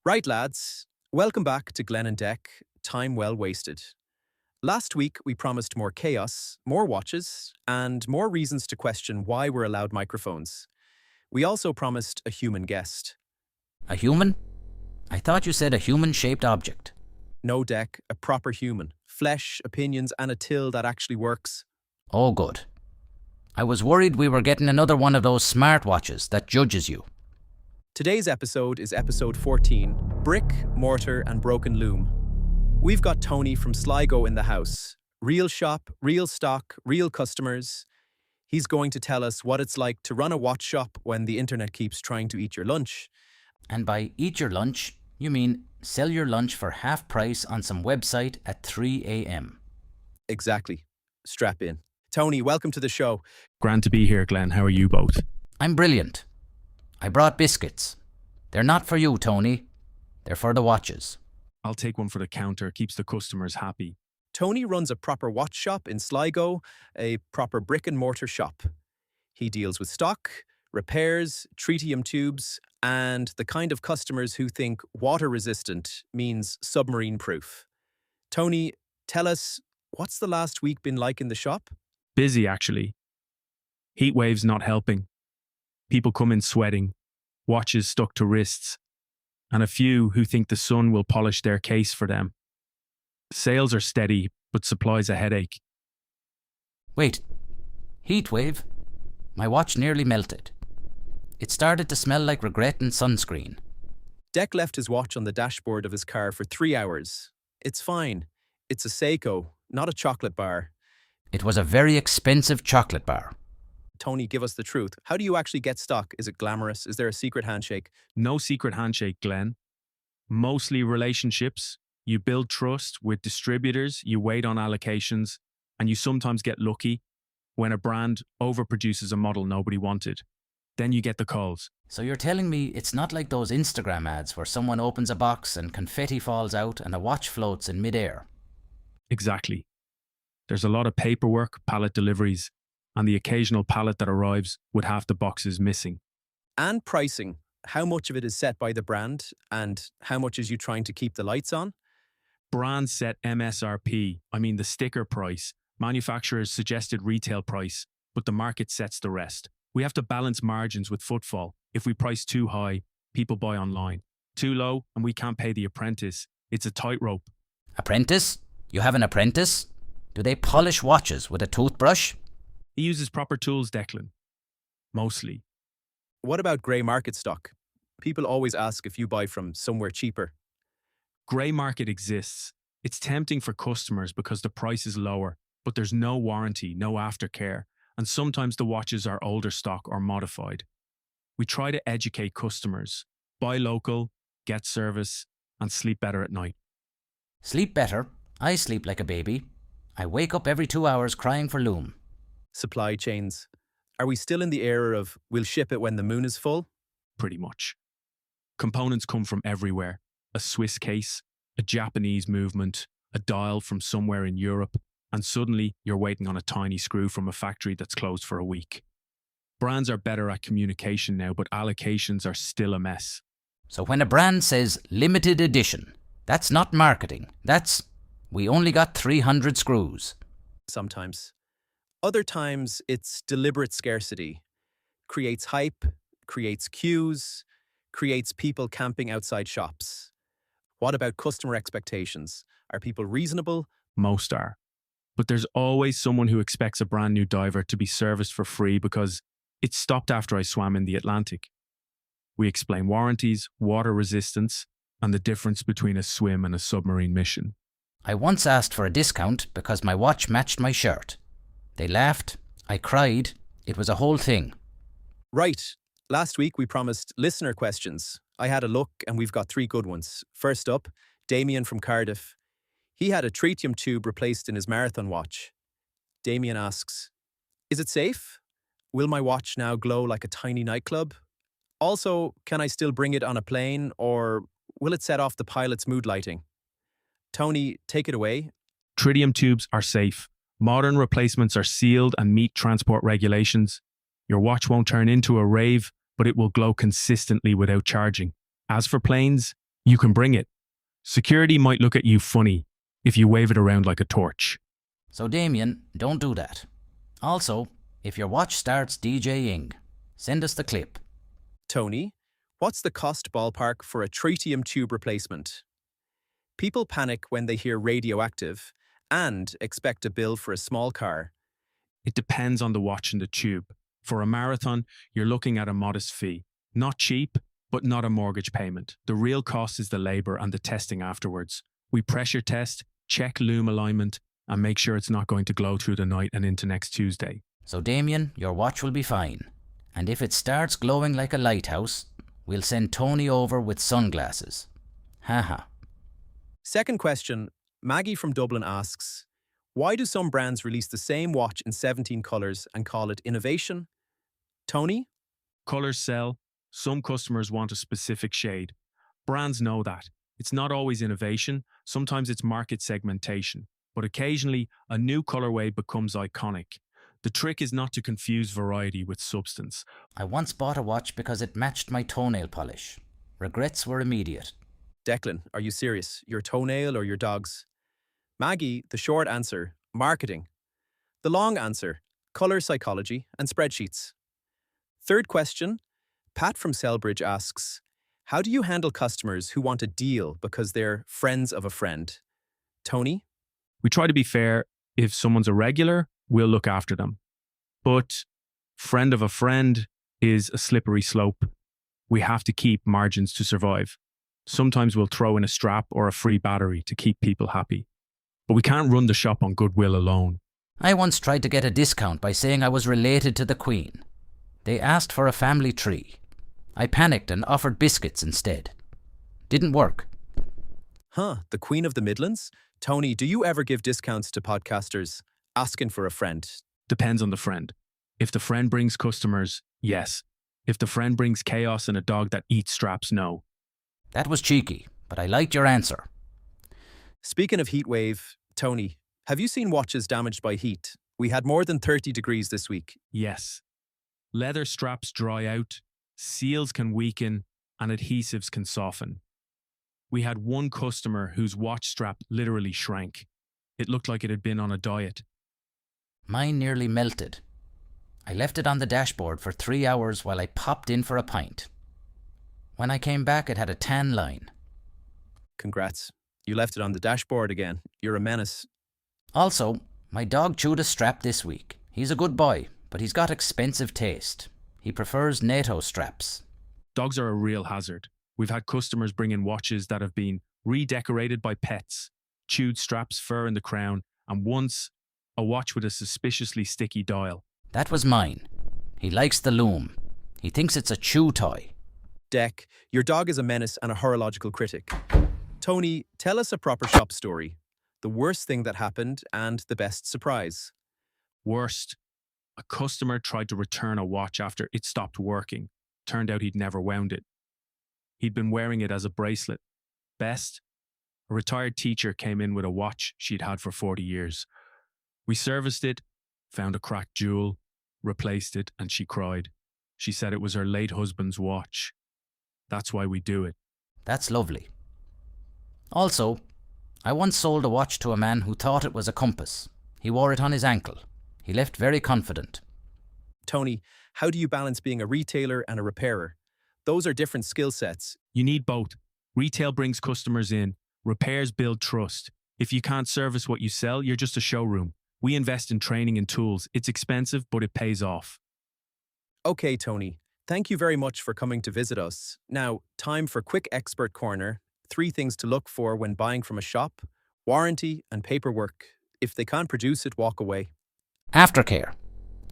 Right, lads. Welcome back to Glen and Dec. Time well wasted. Last week, we promised more chaos, more watches, and more reasons to question why we're allowed microphones. We also promised a human guest. A human? I thought you said a human-shaped object. No, Dec, a proper human. Flesh, opinions, and a till that actually works. Oh, good. I was worried we were getting another one of those smartwatches that judges you. Today's episode is episode 14, Brick, Mortar, and Broken Lume. We've got Tony from Sligo in the house. Real shop, real stock, real customers. He's going to tell us what it's like to run a watch shop when the internet keeps trying to eat your lunch. And by eat your lunch, you mean sell your lunch for half price on some website at 3 a.m. Exactly. Strap in. Tony, welcome to the show. Grand to be here, Glenn. How are you both? I'm brilliant. I brought biscuits. They're not for you, Tony. They're for the watches. I'll take one for the counter. Keeps the customers happy. Tony runs a proper watch shop in Sligo, a proper brick and mortar shop. He deals with stock, repairs, tritium tubes, and the kind of customers who think water resistant means submarine proof. Tony, tell us, what's the last week been like in the shop? Busy, actually. Heat waves not helping. People come in sweating, watches stuck to wrists, and a few who think the sun will polish their case for them. Sales are steady, but supply's a headache. Wait. Heat wave? My watch nearly melted. It started to smell like regret and sunscreen. Dec left his watch on the dashboard of his car for 3 hours. It's fine. It's a Seiko, not a chocolate bar. It was a very expensive chocolate bar. Tony, give us the truth. How do you actually get stock? Is it glamorous? Is there a secret handshake? No secret handshake, Glenn. Mostly relationships. You build trust with distributors, you wait on allocations, and you sometimes get lucky when a brand overproduces a model nobody wanted. Then you get the calls. So you're telling me it's not like those Instagram ads where someone opens a box and confetti falls out and a watch floats in midair? Exactly. There's a lot of paperwork, pallet deliveries, and the occasional pallet that arrives with half the boxes missing. And pricing. How much of it is set by the brand and how much is you trying to keep the lights on? Brands set MSRP, I mean the sticker price, manufacturers' suggested retail price, but the market sets the rest. We have to balance margins with footfall. If we price too high, people buy online. Too low, and we can't pay the apprentice. It's a tightrope. Apprentice? You have an apprentice? Do they polish watches with a toothbrush? He uses proper tools, Declan. Mostly. What about grey market stock? People always ask if you buy from somewhere cheaper. Grey market exists. It's tempting for customers because the price is lower, but there's no warranty, no aftercare, and sometimes the watches are older stock or modified. We try to educate customers. Buy local, get service, and sleep better at night. Sleep better? I sleep like a baby. I wake up every 2 hours crying for Lume. Supply chains. Are we still in the era of we'll ship it when the moon is full? Pretty much. Components come from everywhere. A Swiss case, a Japanese movement, a dial from somewhere in Europe, and suddenly you're waiting on a tiny screw from a factory that's closed for a week. Brands are better at communication now, but allocations are still a mess. So when a brand says limited edition, that's not marketing. That's, we only got 300 screws. Sometimes. Other times, it's deliberate scarcity. Creates hype, creates queues, creates people camping outside shops. What about customer expectations? Are people reasonable? Most are. But there's always someone who expects a brand new diver to be serviced for free because it stopped after I swam in the Atlantic. We explain warranties, water resistance, and the difference between a swim and a submarine mission. I once asked for a discount because my watch matched my shirt. They laughed, I cried, it was a whole thing. Right. Last week we promised listener questions. I had a look and we've got 3 good ones. First up, Damien from Cardiff. He had a tritium tube replaced in his marathon watch. Damien asks, is it safe? Will my watch now glow like a tiny nightclub? Also, can I still bring it on a plane or will it set off the pilot's mood lighting? Tony, take it away. Tritium tubes are safe. Modern replacements are sealed and meet transport regulations. Your watch won't turn into a rave, but it will glow consistently without charging. As for planes, You can bring it. Security might look at you funny if you wave it around like a torch. So Damien, don't do that. Also, if your watch starts DJing, send us the clip. Tony, what's the cost ballpark for a tritium tube replacement? People panic when they hear radioactive and expect a bill for a small car. It depends on the watch and the tube. For a marathon, you're looking at a modest fee. Not cheap, but not a mortgage payment. The real cost is the labour and the testing afterwards. We pressure test, check lume alignment, and make sure it's not going to glow through the night and into next Tuesday. So Damien, your watch will be fine. And if it starts glowing like a lighthouse, we'll send Tony over with sunglasses. Haha. Second question, Maggie from Dublin asks, why do some brands release the same watch in 17 colours and call it innovation? Tony? Colours sell. Some customers want a specific shade. Brands know that. It's not always innovation. Sometimes it's market segmentation. But occasionally, a new colourway becomes iconic. The trick is not to confuse variety with substance. I once bought a watch because it matched my toenail polish. Regrets were immediate. Declan, are you serious? Your toenail or your dog's? Maggie, the short answer, marketing. The long answer, colour psychology and spreadsheets. Third question, Pat from Selbridge asks, how do you handle customers who want a deal because they're friends of a friend? Tony? We try to be fair. If someone's a regular, we'll look after them. But friend of a friend is a slippery slope. We have to keep margins to survive. Sometimes we'll throw in a strap or a free battery to keep people happy. But we can't run the shop on goodwill alone. I once tried to get a discount by saying I was related to the Queen. They asked for a family tree. I panicked and offered biscuits instead. Didn't work. The Queen of the Midlands? Tony, do you ever give discounts to podcasters asking for a friend? Depends on the friend. If the friend brings customers, yes. If the friend brings chaos and a dog that eats straps, no. That was cheeky, but I liked your answer. Speaking of heatwave, Tony, have you seen watches damaged by heat? We had more than 30 degrees this week. Yes. Leather straps dry out, seals can weaken, and adhesives can soften. We had one customer whose watch strap literally shrank. It looked like it had been on a diet. Mine nearly melted. I left it on the dashboard for 3 hours while I popped in for a pint. When I came back, it had a tan line. Congrats. You left it on the dashboard again. You're a menace. Also, my dog chewed a strap this week. He's a good boy, but he's got expensive taste. He prefers NATO straps. Dogs are a real hazard. We've had customers bring in watches that have been redecorated by pets, chewed straps, fur in the crown, and once a watch with a suspiciously sticky dial. That was mine. He likes the Lume. He thinks it's a chew toy. Dec, your dog is a menace and a horological critic. Tony, tell us a proper shop story. The worst thing that happened and the best surprise. Worst, a customer tried to return a watch after it stopped working. Turned out he'd never wound it. He'd been wearing it as a bracelet. Best, a retired teacher came in with a watch she'd had for 40 years. We serviced it, found a cracked jewel, replaced it, and she cried. She said it was her late husband's watch. That's why we do it. That's lovely. Also, I once sold a watch to a man who thought it was a compass. He wore it on his ankle. He left very confident. Tony, how do you balance being a retailer and a repairer? Those are different skill sets. You need both. Retail brings customers in. Repairs build trust. If you can't service what you sell, you're just a showroom. We invest in training and tools. It's expensive, but it pays off. Okay, Tony. Thank you very much for coming to visit us. Now, time for quick expert corner. 3 things to look for when buying from a shop: warranty and paperwork. If they can't produce it, walk away. Aftercare.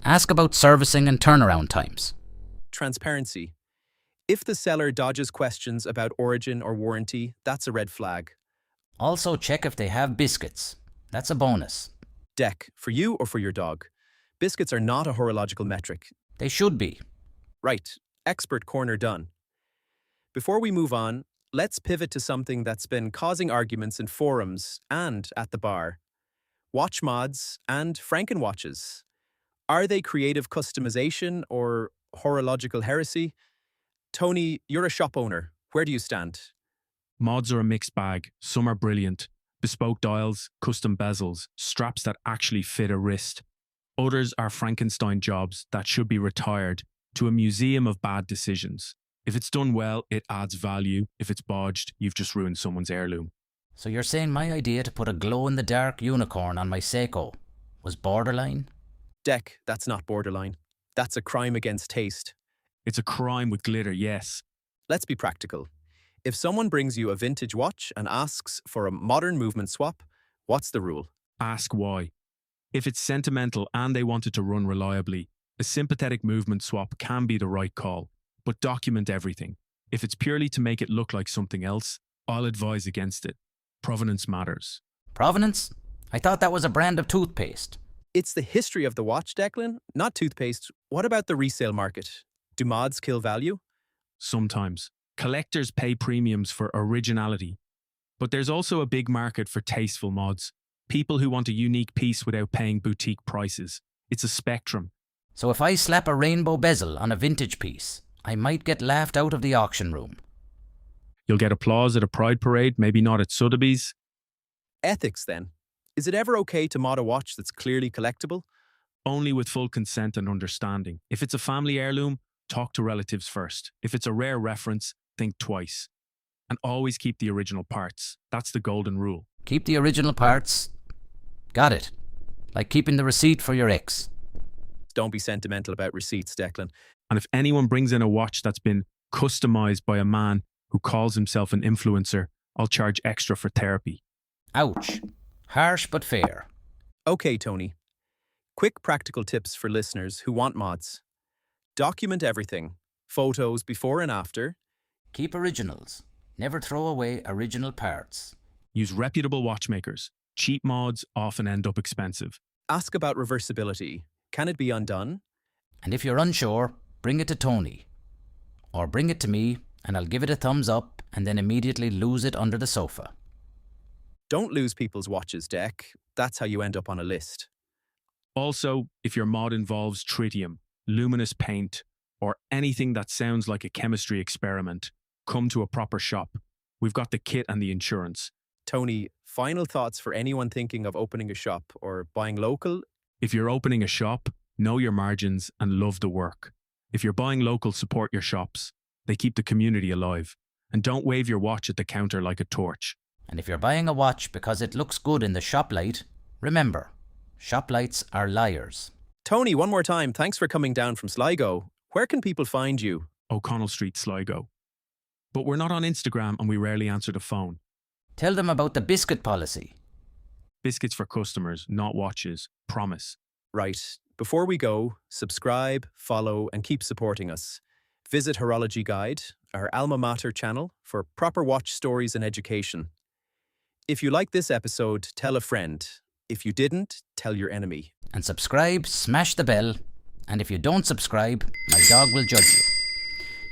Ask about servicing and turnaround times. Transparency. If the seller dodges questions about origin or warranty, that's a red flag. Also check if they have biscuits. That's a bonus. Dec, for you or for your dog? Biscuits are not a horological metric. They should be. Right, expert corner done. Before we move on, let's pivot to something that's been causing arguments in forums and at the bar. Watch mods and Frankenwatches. Are they creative customization or horological heresy? Tony, you're a shop owner. Where do you stand? Mods are a mixed bag. Some are brilliant. Bespoke dials, custom bezels, straps that actually fit a wrist. Others are Frankenstein jobs that should be retired to a museum of bad decisions. If it's done well, it adds value. If it's bodged, you've just ruined someone's heirloom. So you're saying my idea to put a glow-in-the-dark unicorn on my Seiko was borderline? Dec, that's not borderline. That's a crime against taste. It's a crime with glitter, yes. Let's be practical. If someone brings you a vintage watch and asks for a modern movement swap, what's the rule? Ask why. If it's sentimental and they want it to run reliably, a sympathetic movement swap can be the right call, but document everything. If it's purely to make it look like something else, I'll advise against it. Provenance matters. Provenance? I thought that was a brand of toothpaste. It's the history of the watch, Declan, not toothpaste. What about the resale market? Do mods kill value? Sometimes. Collectors pay premiums for originality. But there's also a big market for tasteful mods. People who want a unique piece without paying boutique prices. It's a spectrum. So if I slap a rainbow bezel on a vintage piece, I might get laughed out of the auction room. You'll get applause at a pride parade, maybe not at Sotheby's. Ethics, then. Is it ever okay to mod a watch that's clearly collectible? Only with full consent and understanding. If it's a family heirloom, talk to relatives first. If it's a rare reference, think twice. And always keep the original parts. That's the golden rule. Keep the original parts. Got it. Like keeping the receipt for your ex. Don't be sentimental about receipts, Declan. And if anyone brings in a watch that's been customized by a man who calls himself an influencer, I'll charge extra for therapy. Ouch. Harsh but fair. Okay, Tony. Quick practical tips for listeners who want mods. Document everything. Photos before and after. Keep originals. Never throw away original parts. Use reputable watchmakers. Cheap mods often end up expensive. Ask about reversibility. Can it be undone? And if you're unsure, bring it to Tony. Or bring it to me and I'll give it a thumbs up and then immediately lose it under the sofa. Don't lose people's watches, Dec. That's how you end up on a list. Also, if your mod involves tritium, luminous paint, or anything that sounds like a chemistry experiment, come to a proper shop. We've got the kit and the insurance. Tony, final thoughts for anyone thinking of opening a shop or buying local? If you're opening a shop, know your margins and love the work. If you're buying local, support your shops. They keep the community alive. And don't wave your watch at the counter like a torch. And if you're buying a watch because it looks good in the shop light, remember, shop lights are liars. Tony, one more time, thanks for coming down from Sligo. Where can people find you? O'Connell Street, Sligo. But we're not on Instagram and we rarely answer the phone. Tell them about the biscuit policy. Biscuits for customers, not watches. Promise. Right. Before we go, subscribe, follow, and keep supporting us. Visit Horology Guide, our alma mater channel, for proper watch stories and education. If you like this episode, tell a friend. If you didn't, tell your enemy. And subscribe, smash the bell, and if you don't subscribe, my dog will judge you.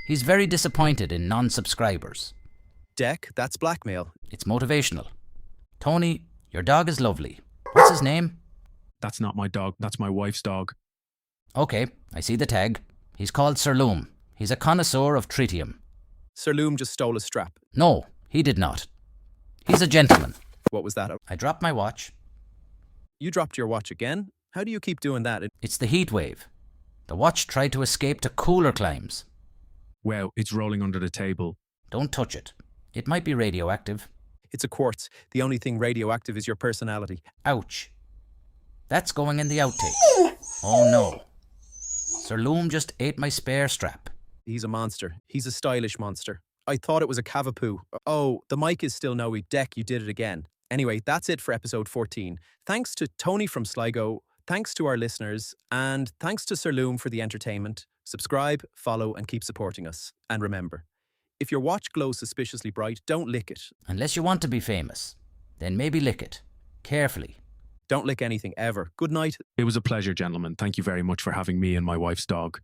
He's very disappointed in non-subscribers. Dec, that's blackmail. It's motivational. Tony, your dog is lovely. What's his name? That's not my dog, that's my wife's dog. Okay, I see the tag. He's called Sir Lume. He's a connoisseur of tritium. Sir Lume just stole a strap. No, he did not. He's a gentleman. What was that? I dropped my watch. You dropped your watch again? How do you keep doing that? It's the heat wave. The watch tried to escape to cooler climes. Wow, it's rolling under the table. Don't touch it. It might be radioactive. It's a quartz. The only thing radioactive is your personality. Ouch. That's going in the outtake. Oh no. Sir Lume just ate my spare strap. He's a monster. He's a stylish monster. I thought it was a cavapoo. Oh, the mic is still no-y. Dec, you did it again. Anyway, that's it for episode 14. Thanks to Tony from Sligo, thanks to our listeners, and thanks to Sir Lume for the entertainment. Subscribe, follow, and keep supporting us. And remember, if your watch glows suspiciously bright, don't lick it. Unless you want to be famous, then maybe lick it. Carefully. Don't lick anything ever. Good night. It was a pleasure, gentlemen. Thank you very much for having me and my wife's dog.